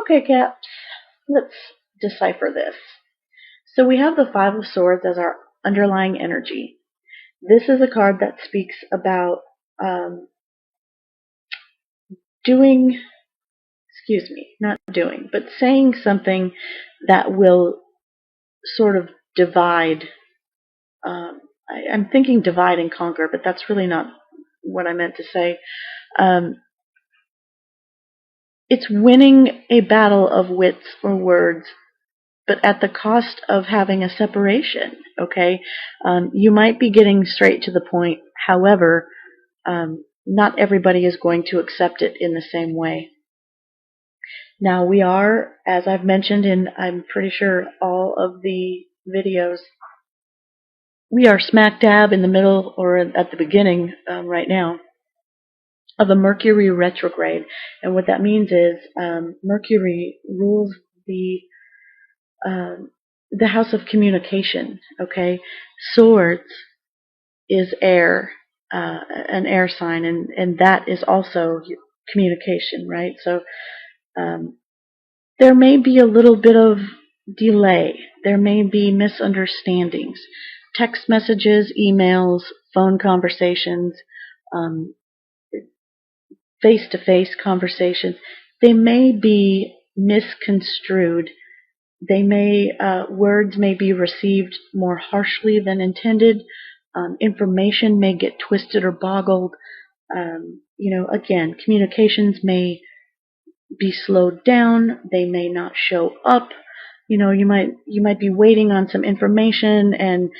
Okay, Kat, let's decipher this. So we have the Five of Swords as our underlying energy. This is a card that speaks about doing, not doing, but saying something that will sort of divide. I'm thinking divide and conquer, but that's really not what I meant to say. It's winning a battle of wits or words, but at the cost of having a separation, okay? You might be getting straight to the point. However, not everybody is going to accept it in the same way. Now, we are, as I've mentioned in, I'm pretty sure, all of the videos, we are smack dab in the middle or at the beginning right now of a Mercury retrograde. And what that means is Mercury rules the house of communication, okay? Swords is air, an air sign, and that is also communication, right? So there may be a little bit of delay. There may be misunderstandings. Text messages, emails, phone conversations, face-to-face conversations, they may be misconstrued. They may words may be received more harshly than intended. Information may get twisted or boggled. Again, communications may be slowed down. They may not show up. You might be waiting on some information, and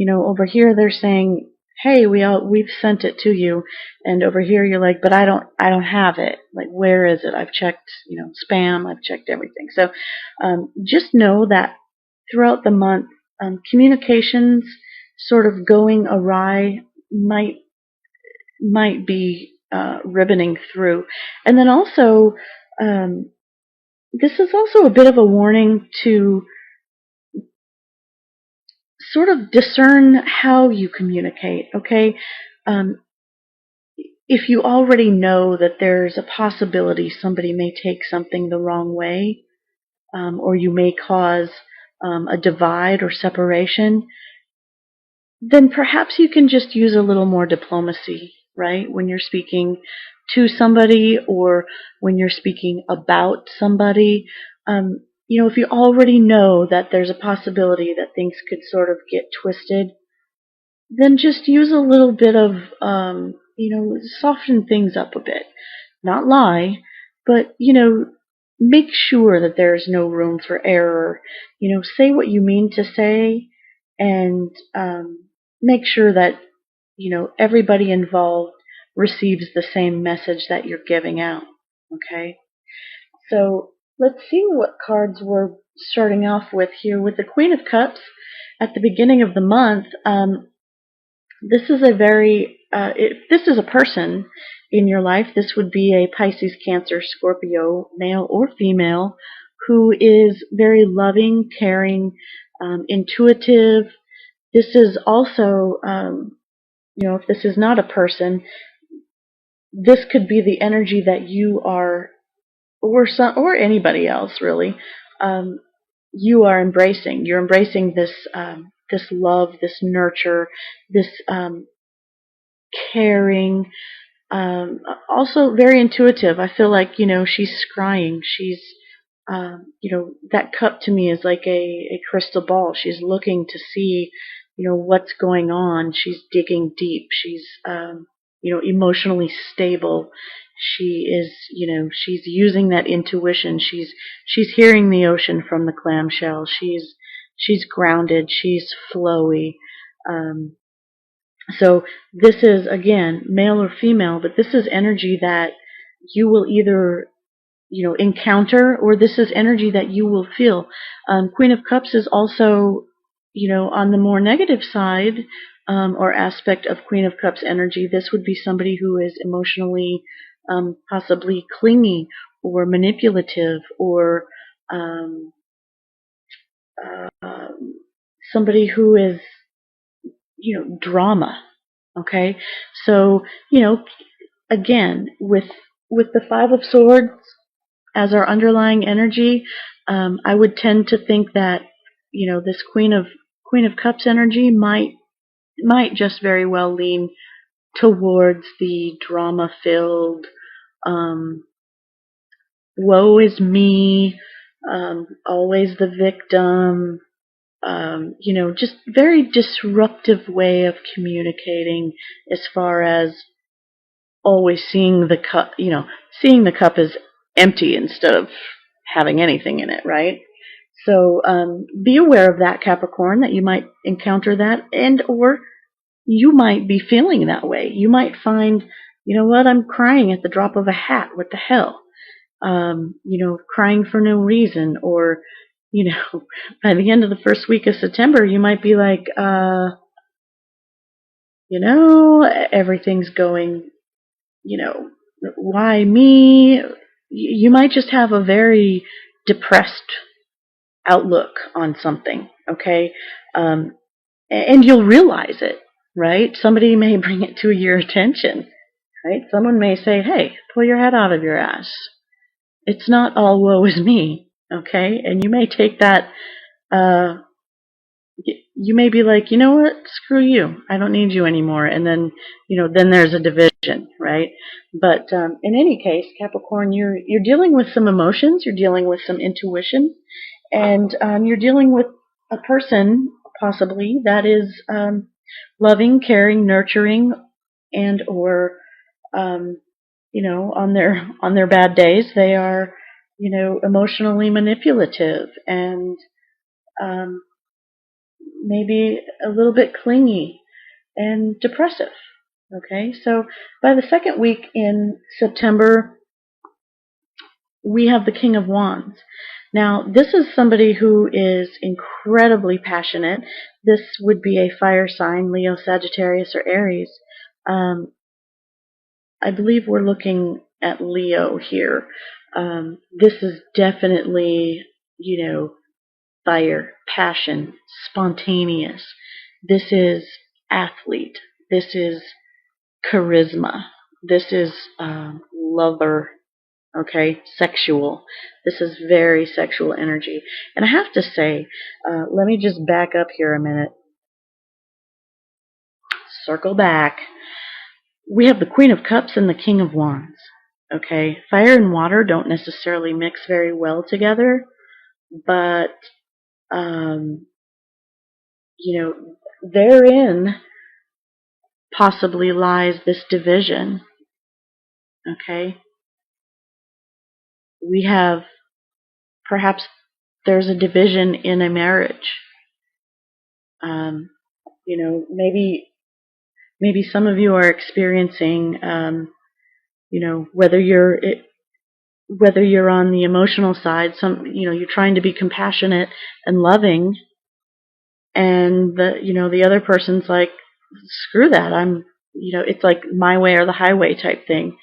over here they're saying, "Hey, we've sent it to you," and over here you're like, "But I don't have it. Like, where is it? I've checked, spam. I've checked everything." So just know that throughout the month, communications sort of going awry might be ribboning through, and then also. This is also a bit of a warning to sort of discern how you communicate, okay? If you already know that there's a possibility somebody may take something the wrong way, or you may cause a divide or separation, then perhaps you can just use a little more diplomacy, right? When you're speaking to somebody or when you're speaking about somebody. If you already know that there's a possibility that things could sort of get twisted, then just use a little bit of, soften things up a bit. Not lie, but, make sure that there's no room for error. Say what you mean to say, and make sure that, everybody involved receives the same message that you're giving out, okay? So let's see what cards we're starting off with here. With the Queen of Cups at the beginning of the month, this is if this is a person in your life, this would be a Pisces, Cancer, Scorpio, male or female, who is very loving, caring, intuitive. This is also, if this is not a person, this could be the energy that you are, or anybody else really, you are embracing. You're embracing this this love, this nurture, this caring. Also very intuitive. I feel like she's scrying. She's that cup to me is like a crystal ball. She's looking to see what's going on. She's digging deep. She's emotionally stable. She is, she's using that intuition. She's hearing the ocean from the clamshell. She's grounded. She's flowy. So this is, again, male or female, but this is energy that you will either encounter, or this is energy that you will feel. Queen of Cups is also, on the more negative side, or aspect of Queen of Cups energy. This would be somebody who is emotionally, possibly clingy or manipulative, or somebody who is, drama. Okay, so again, with the Five of Swords, as our underlying energy, I would tend to think that, this Queen of Cups energy might just very well lean towards the drama filled, um, woe is me, always the victim, just very disruptive way of communicating, as far as always seeing the cup, seeing the cup as empty instead of having anything in it, right? So be aware of that, Capricorn, that you might encounter that, and or you might be feeling that way. You might find, you know what, I'm crying at the drop of a hat. What the hell? Crying for no reason, or, by the end of the first week of September, you might be like, everything's going, why me? You might just have a very depressed outlook on something, okay? And you'll realize it, right? Somebody may bring it to your attention, right? Someone may say, hey, pull your head out of your ass. It's not all woe is me, okay? And you may take that, you may be like, you know what, screw you, I don't need you anymore. And then, then there's a division, right? But in any case, Capricorn, you're dealing with some emotions, you're dealing with some intuition, and you're dealing with a person, possibly, that is loving, caring, nurturing, and or on their bad days, they are, emotionally manipulative and maybe a little bit clingy and depressive. Okay, so by the second week in September, we have the King of Wands. Now, this is somebody who is incredibly passionate. This would be a fire sign, Leo, Sagittarius, or Aries. I believe we're looking at Leo here. This is definitely, fire, passion, spontaneous. This is athlete. This is charisma. This is lover. Okay, sexual. This is very sexual energy. And I have to say, let me just back up here a minute. Circle back. We have the Queen of Cups and the King of Wands. Okay, fire and water don't necessarily mix very well together, but therein possibly lies this division. Okay, we have, perhaps there's a division in a marriage. Maybe some of you are experiencing, whether you're on the emotional side, you're trying to be compassionate and loving, and the other person's like, screw that, it's like my way or the highway type thing.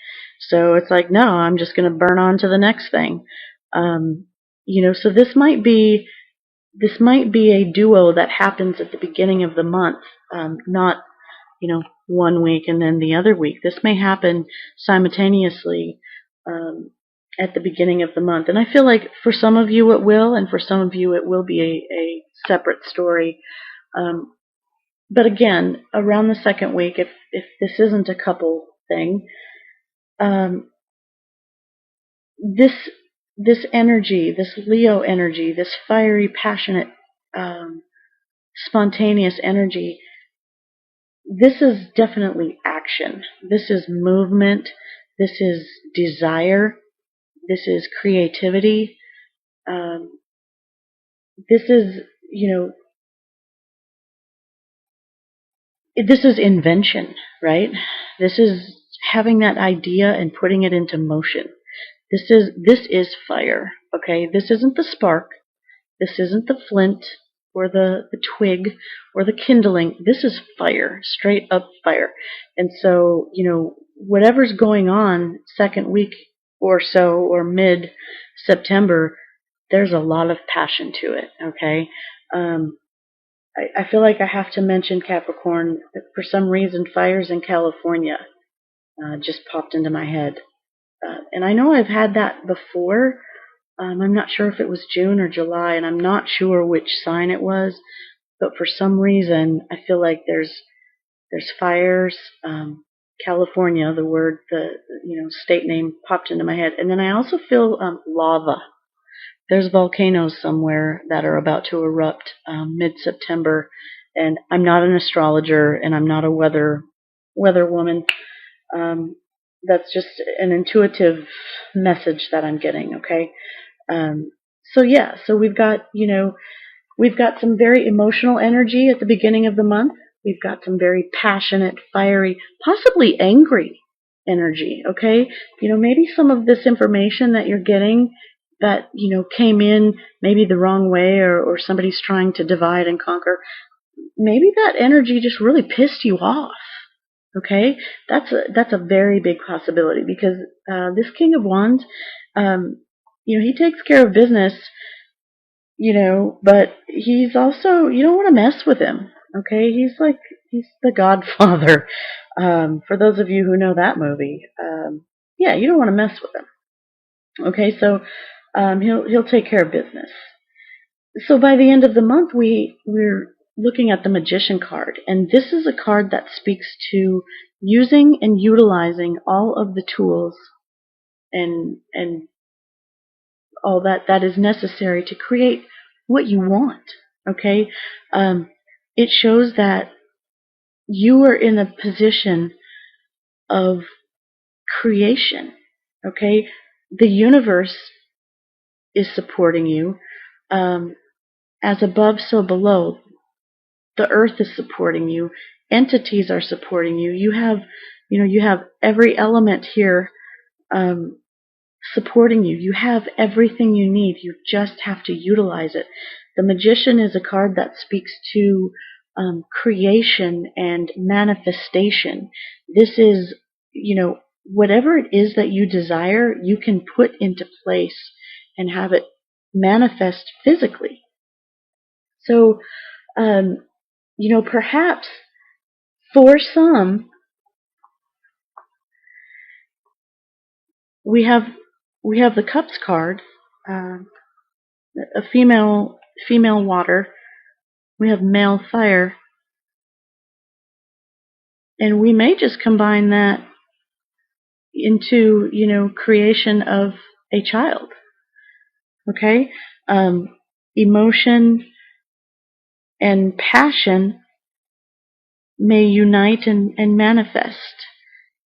So it's like, no, I'm just going to burn on to the next thing. So this might be a duo that happens at the beginning of the month, not, 1 week and then the other week. This may happen simultaneously at the beginning of the month. And I feel like for some of you it will, and for some of you it will be a separate story. But again, around the second week, if this isn't a couple thing, this energy, this Leo energy, this fiery, passionate, spontaneous energy, this is definitely action. This is movement. This is desire. This is creativity. This is, this is invention, right? This is having that idea and putting it into motion. This is fire, okay? This isn't the spark. This isn't the flint or the twig or the kindling. This is fire, straight up fire. And so, whatever's going on second week or so, or mid-September, there's a lot of passion to it, okay? I feel like I have to mention, Capricorn, that for some reason fires in California just popped into my head. And I know I've had that before. I'm not sure if it was June or July, and I'm not sure which sign it was. But for some reason, I feel like there's fires. California, the state name popped into my head, and then I also feel lava. There's volcanoes somewhere that are about to erupt mid-September, and I'm not an astrologer, and I'm not a weather woman. Um, that's just an intuitive message that I'm getting. Okay, um, so yeah, so we've got some very emotional energy at the beginning of the month. We've got some very passionate, fiery, possibly angry energy, okay? Maybe some of this information that you're getting that, came in maybe the wrong way, or somebody's trying to divide and conquer, maybe that energy just really pissed you off, okay? That's a very big possibility, because this King of Wands, he takes care of business, but he's also, you don't want to mess with him, okay? He's the Godfather. For those of you who know that movie, yeah, you don't want to mess with him, okay? So he'll take care of business. So by the end of the month, we're looking at the Magician card, and this is a card that speaks to using and utilizing all of the tools and all that is necessary to create what you want. Okay, it shows that you are in a position of creation. Okay, the universe is supporting you. As above, so below. The earth is supporting you. Entities are supporting you. You have every element here supporting you. You have everything you need. You just have to utilize it. The Magician is a card that speaks to creation and manifestation. This is, whatever it is that you desire, you can put into place and have it manifest physically. So, perhaps for some, we have the Cups card, a female water. We have male fire, and we may just combine that into creation of a child. Okay, emotion and passion may unite and manifest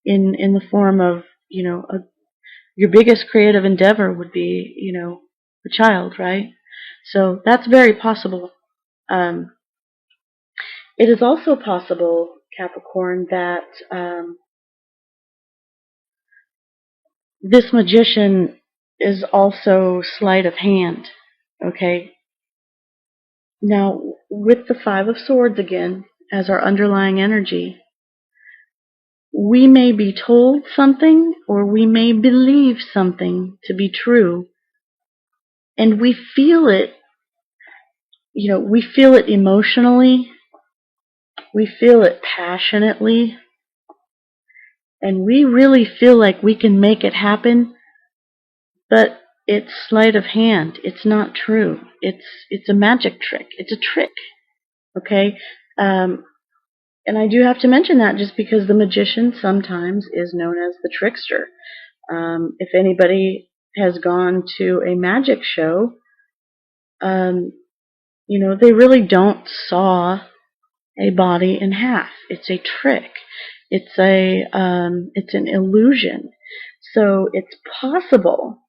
in the form of your biggest creative endeavor would be a child, right? So that's very possible. It is also possible, Capricorn, that this Magician is also sleight of hand. Okay. Now, with the Five of Swords again as our underlying energy, we may be told something or we may believe something to be true, and we feel it. We feel it emotionally, we feel it passionately, and we really feel like we can make it happen, but it's sleight of hand. It's not true. It's a magic trick. It's a trick. Okay? And I do have to mention that just because the Magician sometimes is known as the trickster. If anybody has gone to a magic show, they really don't saw a body in half. It's a trick. It's an illusion. So it's possible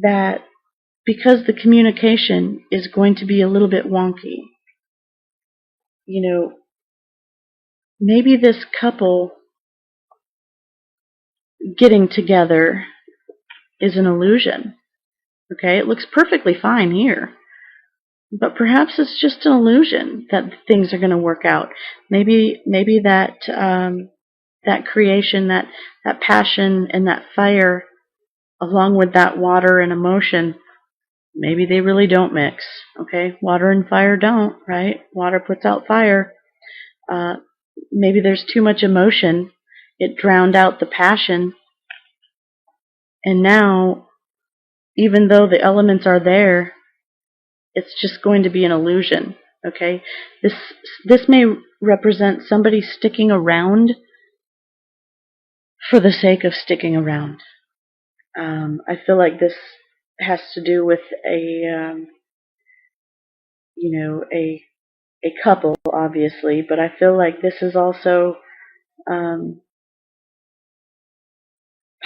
that because the communication is going to be a little bit wonky, maybe this couple getting together is an illusion. Okay, it looks perfectly fine here, but perhaps it's just an illusion that things are going to work out. Maybe that creation, that passion and that fire, along with that water and emotion, maybe they really don't mix. Okay, water and fire don't, right? Water puts out fire. Maybe there's too much emotion. It drowned out the passion. And now, even though the elements are there, it's just going to be an illusion. Okay? This may represent somebody sticking around for the sake of sticking around. I feel like this has to do with a couple, obviously, but I feel like this is also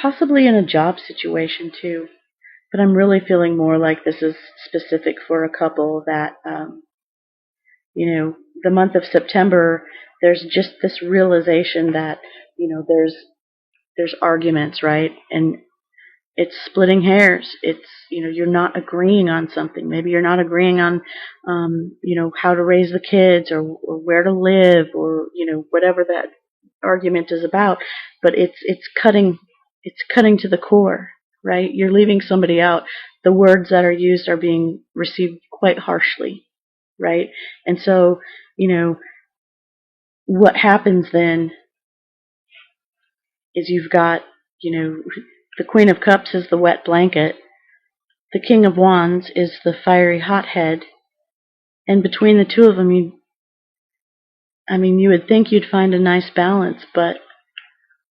possibly in a job situation too. But I'm really feeling more like this is specific for a couple that, the month of September, there's just this realization that, there's arguments, right? And it's splitting hairs. It's, you're not agreeing on something. Maybe you're not agreeing on, how to raise the kids or where to live or, whatever that argument is about. But it's cutting to the core, right? You're leaving somebody out. The words that are used are being received quite harshly, right? And so, what happens then is you've got, the Queen of Cups is the wet blanket. The King of Wands is the fiery hothead. And between the two of them, you would think you'd find a nice balance, but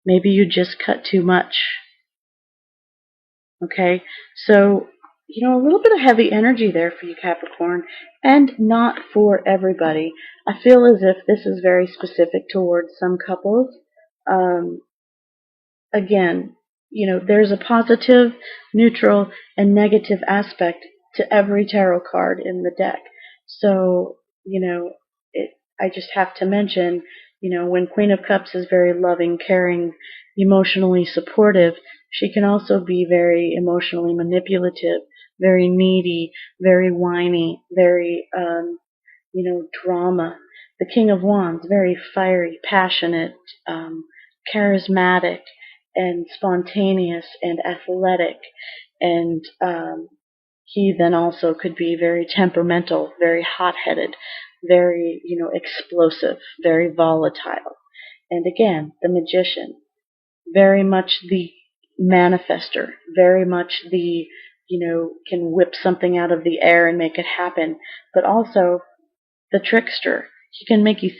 maybe you just cut too much. Okay? So, a little bit of heavy energy there for you, Capricorn, and not for everybody. I feel as if this is very specific towards some couples. Again, there's a positive, neutral, and negative aspect to every tarot card in the deck. So, I just have to mention, when Queen of Cups is very loving, caring, emotionally supportive, she can also be very emotionally manipulative, very needy, very whiny, very, drama. The King of Wands, very fiery, passionate, charismatic, and spontaneous and athletic. And he then also could be very temperamental, very hot-headed, very, explosive, very volatile. And again, the Magician, very much the manifester, very much the, can whip something out of the air and make it happen, but also the trickster. He can make you,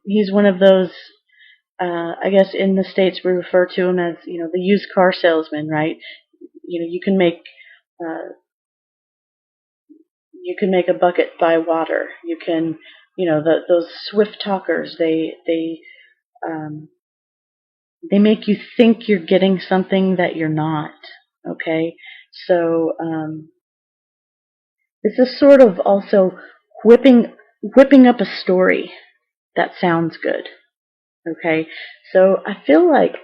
he's one of those, I guess in the States we refer to him as, the used car salesman, right? You can make, a bucket buy water. You can, those swift talkers, they make you think you're getting something that you're not. Okay? So, this is sort of also whipping up a story that sounds good. Okay? So I feel like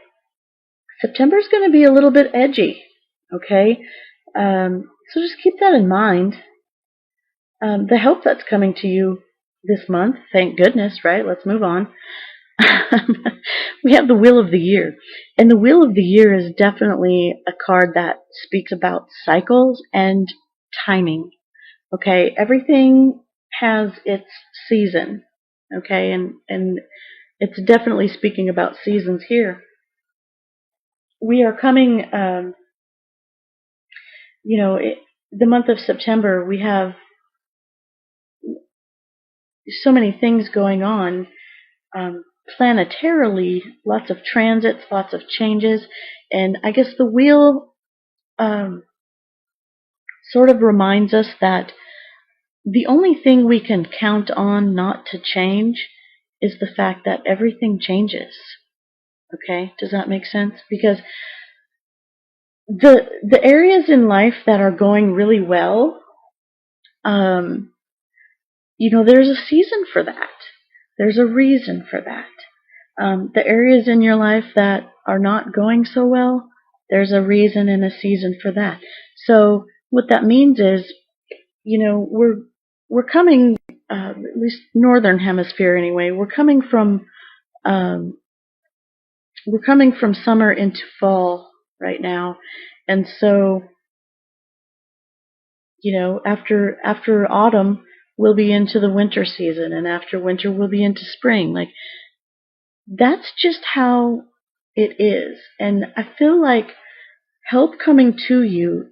September's going to be a little bit edgy. Okay? So just keep that in mind. The help that's coming to you this month, thank goodness, right? Let's move on. We have the Wheel of the Year. And the Wheel of the Year is definitely a card that speaks about cycles and timing. Okay? Everything has its season. Okay? And it's definitely speaking about seasons here. We are coming, the month of September, we have so many things going on. Planetarily, lots of transits, lots of changes, and I guess the wheel sort of reminds us that the only thing we can count on not to change is the fact that everything changes. Okay? Does that make sense? Because the areas in life that are going really well, there's a season for that. There's a reason for that. The areas in your life that are not going so well, there's a reason and a season for that. So what that means is, we're coming, at least northern hemisphere anyway. We're coming from summer into fall right now, and so after autumn we'll be into the winter season, and after winter we'll be into spring. Like, that's just how it is. And I feel like help coming to you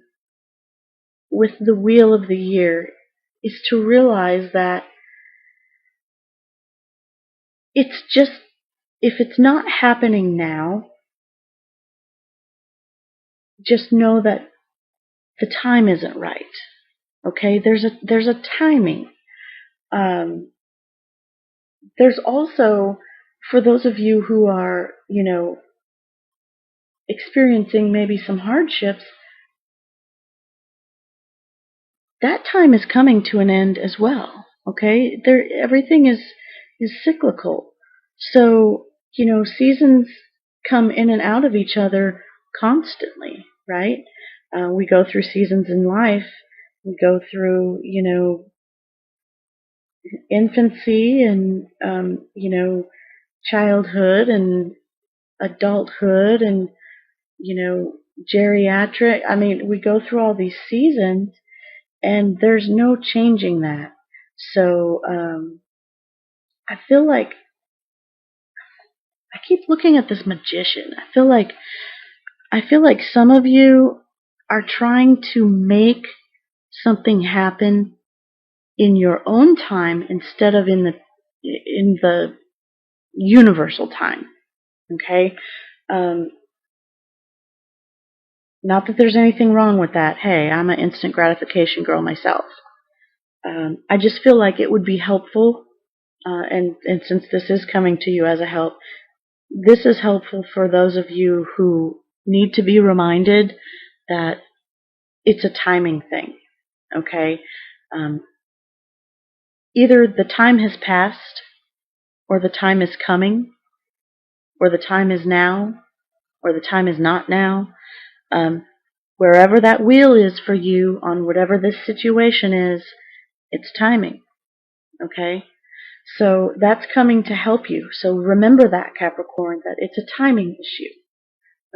with the wheel of the year is to realize that it's just, if it's not happening now, just know that the time isn't right. Okay, there's a timing. Um, there's also, for those of you who are, experiencing maybe some hardships, that time is coming to an end as well. Okay, everything is cyclical. So seasons come in and out of each other constantly, right? We go through seasons in life. We go through infancy and childhood and adulthood and geriatric. I mean, we go through all these seasons, and there's no changing that. So I feel like I keep looking at this magician. I feel like some of you are trying to make something happen in your own time instead of in the universal time. Okay? Not that there's anything wrong with that. Hey, I'm an instant gratification girl myself. I just feel like it would be helpful, and since this is coming to you as a help, this is helpful for those of you who need to be reminded that it's a timing thing. Okay? Either the time has passed, or the time is coming, or the time is now, or the time is not now. Wherever that wheel is for you on whatever this situation is, it's timing. Okay? So that's coming to help you. So remember that, Capricorn, that it's a timing issue.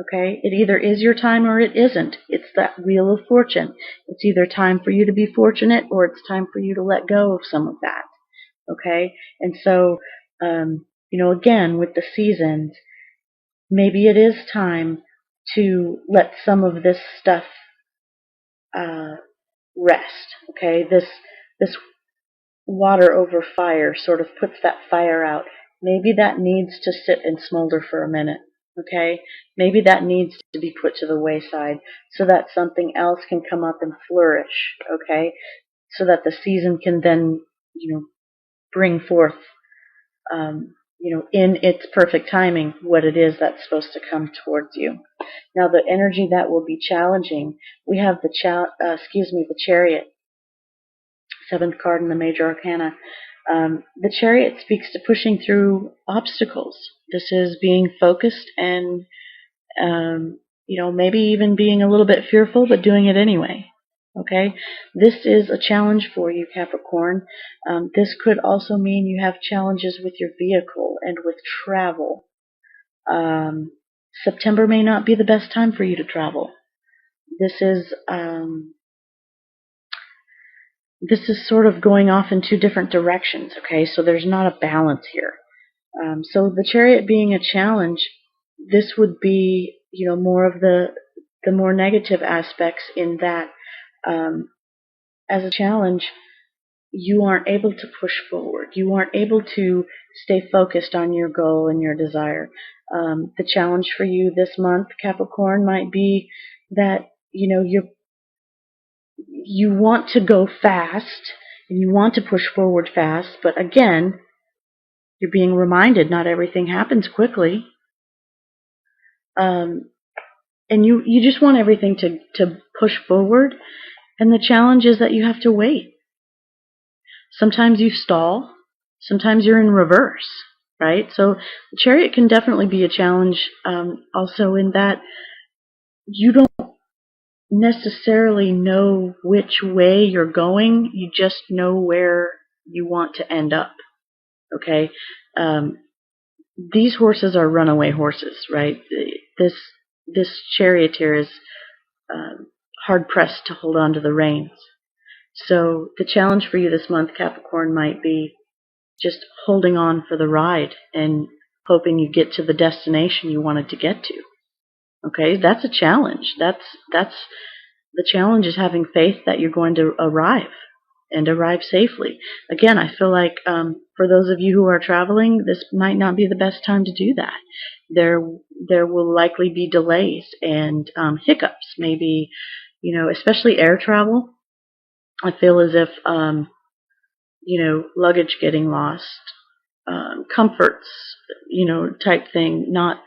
Okay? It either is your time or it isn't. It's that wheel of fortune. It's either time for you to be fortunate or it's time for you to let go of some of that. Okay? And so, again, with the seasons, maybe it is time to let some of this stuff rest. Okay? This water over fire sort of puts that fire out. Maybe that needs to sit and smolder for a minute. Okay? Maybe that needs to be put to the wayside so that something else can come up and flourish. Okay? So that the season can then, bring forth, in its perfect timing, what it is that's supposed to come towards you. Now, the energy that will be challenging, we have the Chariot, seventh card in the Major Arcana. The Chariot speaks to pushing through obstacles. This is being focused and, maybe even being a little bit fearful, but doing it anyway. Okay? This is a challenge for you, Capricorn. This could also mean you have challenges with your vehicle and with travel. September may not be the best time for you to travel. This is sort of going off in two different directions, okay? So there's not a balance here. So the Chariot being a challenge, this would be, more of the more negative aspects in that, as a challenge, you aren't able to push forward. You aren't able to stay focused on your goal and your desire. The challenge for you this month, Capricorn, might be that, you want to go fast and you want to push forward fast, but again, you're being reminded not everything happens quickly. And you just want everything to push forward, and the challenge is that you have to wait. Sometimes you stall, sometimes you're in reverse, right? So the Chariot can definitely be a challenge, also in that you don't necessarily know which way you're going, you just know where you want to end up. Okay? These horses are runaway horses, right? This charioteer is hard pressed to hold on to the reins. So the challenge for you this month, Capricorn, might be just holding on for the ride and hoping you get to the destination you wanted to get to. Okay, that's a challenge. That's the challenge is having faith that you're going to arrive and arrive safely. Again, I feel like for those of you who are traveling, this might not be the best time to do that. There, there will likely be delays and hiccups. Maybe, especially air travel. I feel as if luggage getting lost, comforts, type thing, not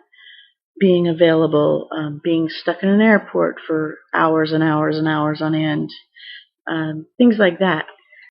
being available, being stuck in an airport for hours and hours and hours on end, things like that.